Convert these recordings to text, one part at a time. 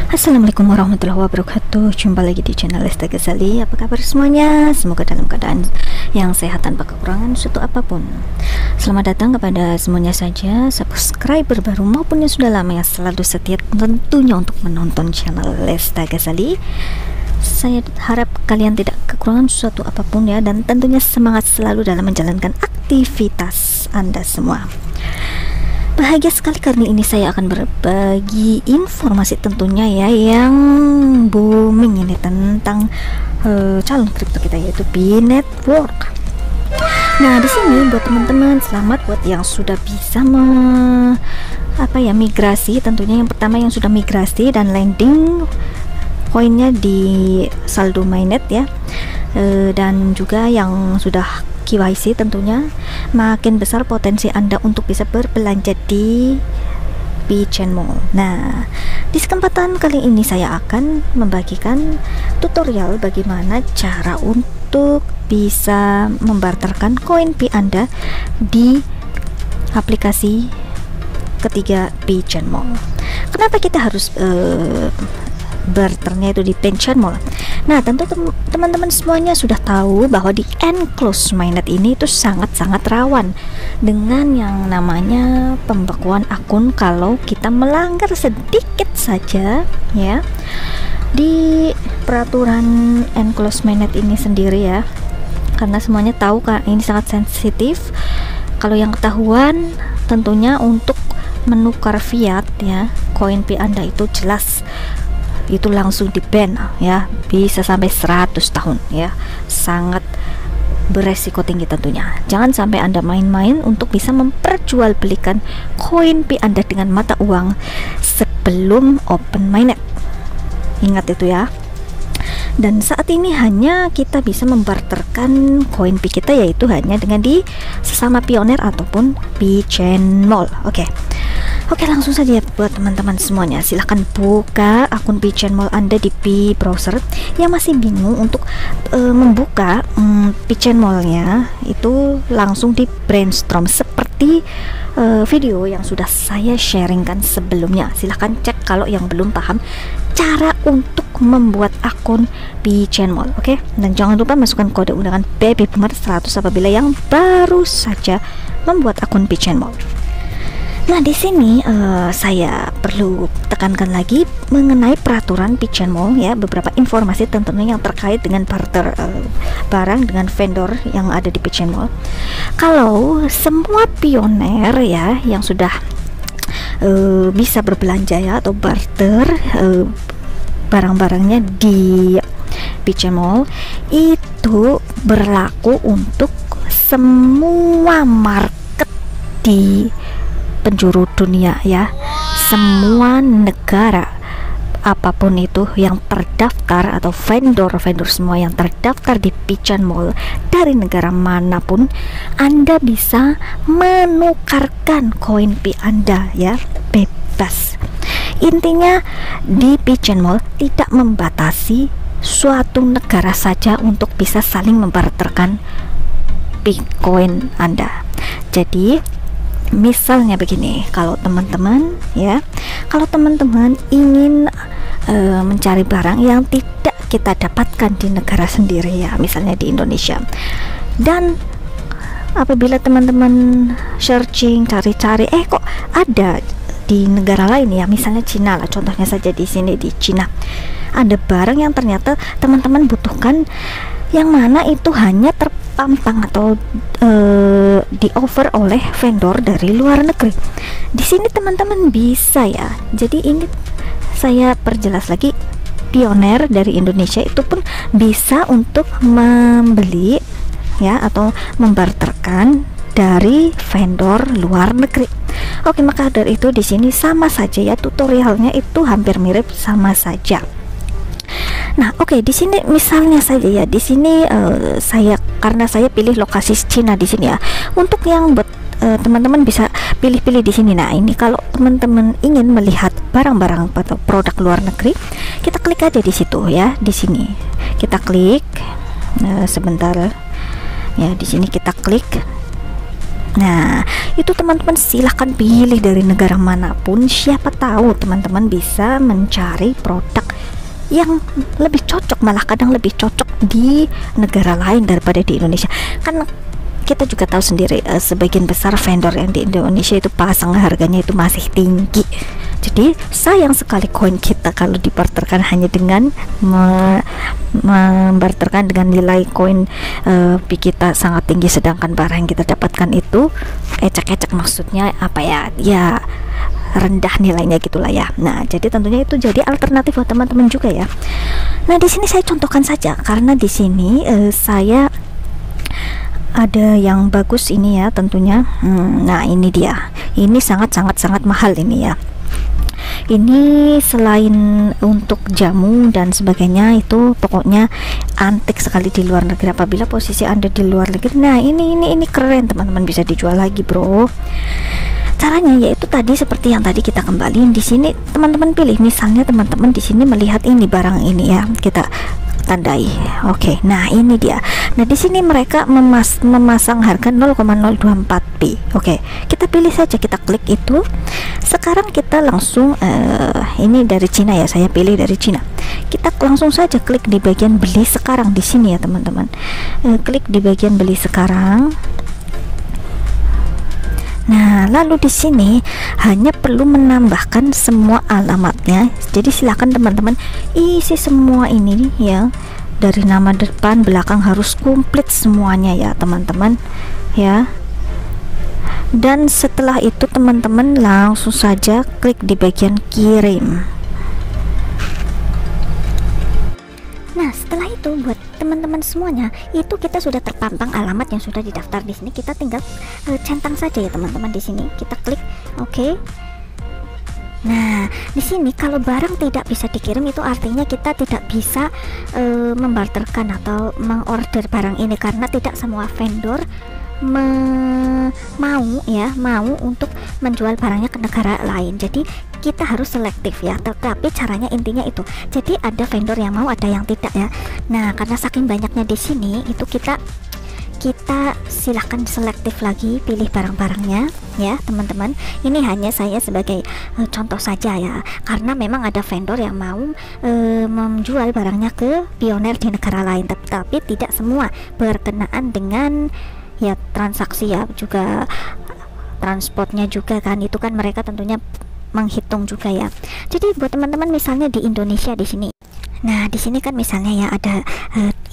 Assalamualaikum warahmatullahi wabarakatuh. Jumpa lagi di channel Lesta Ghazali. Apa kabar semuanya? Semoga dalam keadaan yang sehat tanpa kekurangan suatu apapun. Selamat datang kepada semuanya saja subscriber baru maupun yang sudah lama yang selalu setia tentunya untuk menonton channel Lesta Ghazali. Saya harap kalian tidak kekurangan sesuatu apapun ya, dan tentunya semangat selalu dalam menjalankan aktivitas Anda semua. Bahagia sekali kali ini saya akan berbagi informasi tentunya ya yang booming ini tentang calon kripto kita, yaitu B-Network. Nah, di sini buat teman-teman, selamat buat yang sudah bisa migrasi. Tentunya yang pertama yang sudah migrasi dan landing koinnya di saldo mainnet ya, dan juga yang sudah KYC, tentunya makin besar potensi Anda untuk bisa berbelanja di B-Chain Mall. Nah, di kesempatan kali ini saya akan membagikan tutorial bagaimana cara untuk bisa membarterkan koin P Anda di aplikasi ketiga B-Chain Mall. Kenapa kita harus barternya itu di B-Chain Mall? Nah, tentu teman-teman semuanya sudah tahu bahwa di enclosed mainnet ini itu sangat-sangat rawan dengan yang namanya pembekuan akun kalau kita melanggar sedikit saja ya di peraturan enclosed mainnet ini sendiri ya, karena semuanya tahu kan ini sangat sensitif. Kalau yang ketahuan tentunya untuk menukar fiat ya, koin P Anda itu jelas itu langsung di ban ya, bisa sampai 100 tahun ya, sangat beresiko tinggi tentunya. Jangan sampai Anda main-main untuk bisa memperjualbelikan koin P Anda dengan mata uang sebelum open mainnet, ingat itu ya. Dan saat ini hanya kita bisa membarterkan koin P kita yaitu hanya dengan di sesama pioner ataupun B-Chain Mall. Oke, langsung saja buat teman-teman semuanya, silahkan buka akun B-Chain Mall Anda di P browser. Yang masih bingung untuk membuka B-Chain Mall-nya itu langsung di brainstorm seperti video yang sudah saya sharingkan sebelumnya. Silahkan cek kalau yang belum paham cara untuk membuat akun B-Chain Mall. Oke, dan jangan lupa masukkan kode undangan BabyBoomer 100 apabila yang baru saja membuat akun B-Chain Mall. Nah, di sini saya perlu tekankan lagi mengenai peraturan B-Chain Mall ya, beberapa informasi tentunya yang terkait dengan barter barang dengan vendor yang ada di B-Chain Mall. Kalau semua pioner ya yang sudah bisa berbelanja ya atau barter barang-barangnya di B-Chain Mall itu berlaku untuk semua market di penjuru dunia ya, semua negara apapun itu yang terdaftar atau vendor semua yang terdaftar di B-Chain Mall dari negara manapun, Anda bisa menukarkan koin P Anda ya, bebas. Intinya di B-Chain Mall tidak membatasi suatu negara saja untuk bisa saling membarterkan Bitcoin Anda. Jadi misalnya begini, kalau teman-teman ingin mencari barang yang tidak kita dapatkan di negara sendiri ya, misalnya di Indonesia, dan apabila teman-teman searching cari-cari kok ada di negara lain ya, misalnya Cina lah contohnya saja, di sini di Cina ada barang yang ternyata teman-teman butuhkan yang mana itu hanya terpampang atau di offer oleh vendor dari luar negeri. Di sini teman-teman bisa ya. Jadi ini saya perjelas lagi, pioner dari Indonesia itu pun bisa untuk membeli ya atau membarterkan dari vendor luar negeri. Oke, maka dari itu di sini sama saja ya, tutorialnya itu hampir mirip sama saja. Nah, oke, di sini misalnya saja ya, di sini karena saya pilih lokasi Cina di sini ya. Untuk yang teman-teman bisa pilih-pilih di sini. Nah, ini kalau teman-teman ingin melihat barang-barang atau produk luar negeri, kita klik aja di situ ya. Di sini kita klik. Sebentar ya, di sini kita klik. Nah, itu teman-teman silahkan pilih dari negara manapun. Siapa tahu teman-teman bisa mencari produk yang lebih cocok, malah kadang lebih cocok di negara lain daripada di Indonesia. Kan kita juga tahu sendiri, sebagian besar vendor yang di Indonesia itu pasang harganya itu masih tinggi. Jadi sayang sekali koin kita kalau dibarterkan hanya dengan membarterkan dengan nilai koin kita sangat tinggi, sedangkan barang yang kita dapatkan itu ecek-ecek, maksudnya apa ya, ya rendah nilainya gitulah ya. Nah, jadi tentunya itu jadi alternatif buat teman-teman juga ya. Nah, di sini saya contohkan saja karena di sini saya ada yang bagus ini ya tentunya. Nah, ini dia. Ini sangat mahal ini ya. Ini selain untuk jamu dan sebagainya, itu pokoknya antik sekali di luar negeri. Apabila posisi Anda di luar negeri, nah ini keren teman-teman, bisa dijual lagi bro. Caranya yaitu tadi seperti yang tadi kita kembaliin di sini, teman-teman pilih. Misalnya teman-teman di sini melihat ini barang ini ya, kita tandai. Oke, nah ini dia. Nah, di sini mereka memasang harga 0,024p. Oke, kita pilih saja, kita klik itu. Sekarang kita langsung ini dari Cina ya, saya pilih dari Cina. Kita langsung saja klik di bagian beli sekarang di sini ya teman-teman. Klik di bagian beli sekarang. Nah, lalu di sini hanya perlu menambahkan semua alamatnya. Jadi silakan teman-teman isi semua ini ya, dari nama depan belakang harus komplit semuanya ya teman-teman ya. Dan setelah itu teman-teman langsung saja klik di bagian kirim. Nah, setelah itu buat teman-teman semuanya, itu kita sudah terpampang alamat yang sudah didaftar di sini. Kita tinggal centang saja ya teman-teman di sini. Kita klik oke. Nah, di sini kalau barang tidak bisa dikirim, itu artinya kita tidak bisa membarterkan atau mengorder barang ini, karena tidak semua vendor mau untuk menjual barangnya ke negara lain. Jadi kita harus selektif ya, tetapi caranya intinya itu. Jadi ada vendor yang mau, ada yang tidak ya. Nah, karena saking banyaknya di sini, itu kita silahkan selektif lagi, pilih barang-barangnya ya teman-teman. Ini hanya saya sebagai contoh saja ya, karena memang ada vendor yang mau menjual barangnya ke pioner di negara lain, tetapi tidak semua berkenaan dengan ya transaksi ya, juga transportnya juga kan, itu kan mereka tentunya menghitung juga ya. Jadi buat teman-teman misalnya di Indonesia di sini, nah di sini kan misalnya ya ada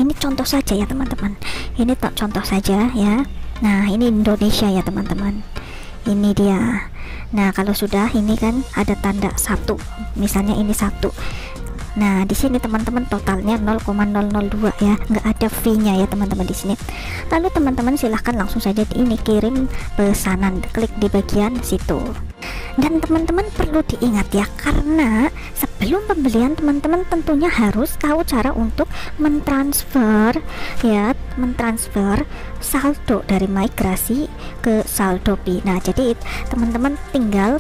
ini contoh saja ya teman-teman, ini contoh saja ya. Nah, ini Indonesia ya teman-teman, ini dia. Nah, kalau sudah ini kan ada tanda satu, misalnya ini satu. Nah, di sini teman-teman totalnya 0,002 ya, nggak ada fee-nya ya teman-teman di sini. Lalu teman-teman silahkan langsung saja ini kirim pesanan, klik di bagian situ. Dan teman-teman perlu diingat ya, karena sebelum pembelian teman-teman tentunya harus tahu cara untuk mentransfer saldo dari migrasi ke saldo Pi. Nah, jadi teman-teman tinggal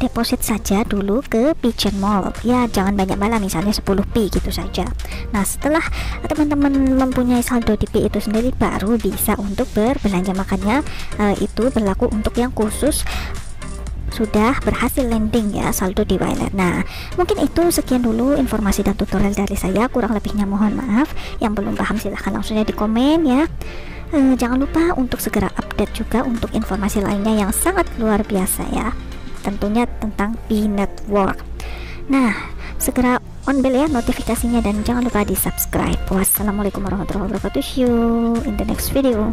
deposit saja dulu ke Pigeon Mall ya, jangan banyak-banyak, misalnya 10 Pi gitu saja. Nah, setelah teman-teman mempunyai saldo di Pi itu sendiri, baru bisa untuk berbelanja. Makanya itu berlaku untuk yang khusus sudah berhasil landing ya saldo di wallet. Nah, mungkin itu sekian dulu informasi dan tutorial dari saya, kurang lebihnya mohon maaf. Yang belum paham silahkan langsung aja di komen ya. Jangan lupa untuk segera update juga untuk informasi lainnya yang sangat luar biasa ya, tentunya tentang Pi Network. Nah, segera on bell ya notifikasinya, dan jangan lupa di subscribe. Wassalamualaikum warahmatullahi wabarakatuh. See you in the next video.